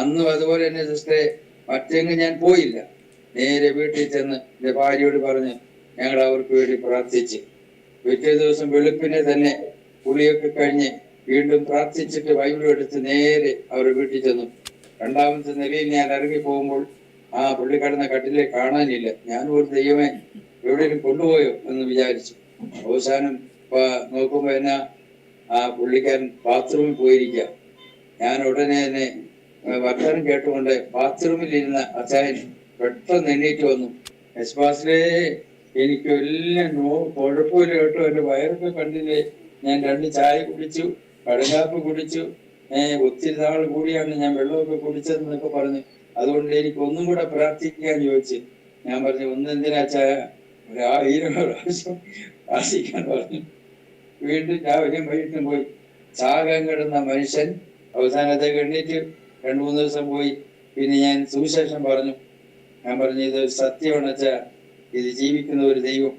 അന്നും അതുപോലെ തന്നെ സിസ്റ്ററെ, മറ്റെങ്ങും ഞാൻ പോയില്ല. നേരെ വീട്ടിൽ ചെന്ന് എൻ്റെ ഭാര്യയോട് പറഞ്ഞ് ഞങ്ങൾ അവർക്ക് വേണ്ടി പ്രാർത്ഥിച്ച് പിറ്റേ ദിവസം വെളുപ്പിനെ തന്നെ കുളിയൊക്കെ കഴിഞ്ഞ് വീണ്ടും പ്രാർത്ഥിച്ചിട്ട് ബൈബിൾ എടുത്ത് നേരെ അവരുടെ വീട്ടിൽ ചെന്നു. രണ്ടാമത്തെ നിലയിൽ ഞാൻ ഇറങ്ങി പോകുമ്പോൾ ആ പുള്ളി കിടന്ന കട്ടിലെ കാണാനില്ല. ഞാൻ ഒരു ദൈവമേ എവിടെയും കൊണ്ടുപോയോ എന്ന് വിചാരിച്ചു. അവസാനം നോക്കുമ്പോ എന്നാ ആ പുള്ളിക്കാരൻ ബാത്റൂമിൽ പോയിരിക്കുക. ഞാൻ ഉടനെ തന്നെ വർത്തമാനം കേട്ടുകൊണ്ട് ബാത്റൂമിലിരുന്ന അച്ചായൻ പെട്ടെന്ന് എണ്ണീറ്റ് വന്നു. യശ്വാസിലേ, എനിക്ക് എല്ലാം കുഴപ്പമില്ല കേട്ടോ, എന്റെ വയറൊക്കെ കണ്ടില്ലേ, ഞാൻ 2 ചായ കുടിച്ചു, കടലാപ്പ് കുടിച്ചു, ഒത്തിരി നാൾ കൂടിയാണ് ഞാൻ വെള്ളമൊക്കെ കുടിച്ചതെന്നൊക്കെ പറഞ്ഞു. അതുകൊണ്ട് എനിക്ക് ഒന്നും കൂടെ പ്രാർത്ഥിക്കാൻ ചോദിച്ചു. ഞാൻ പറഞ്ഞു, ഒന്നെന്തിനാ ചായ, 1000 പ്രാവശ്യം പ്രാർത്ഥിക്കാൻ പറഞ്ഞു. വീണ്ടും രാവിലെയും വൈകിട്ടും പോയി. ചാകാൻ കിടന്ന മനുഷ്യൻ അവസാനത്തെ എണ്ണീറ്റ് 2-3 ദിവസം പോയി. പിന്നെ ഞാൻ സുവിശേഷം പറഞ്ഞു. ഞാൻ പറഞ്ഞു, ഇത് സത്യമാണ് അച്ഛാ, ഇത് ജീവിക്കുന്ന ഒരു ദൈവം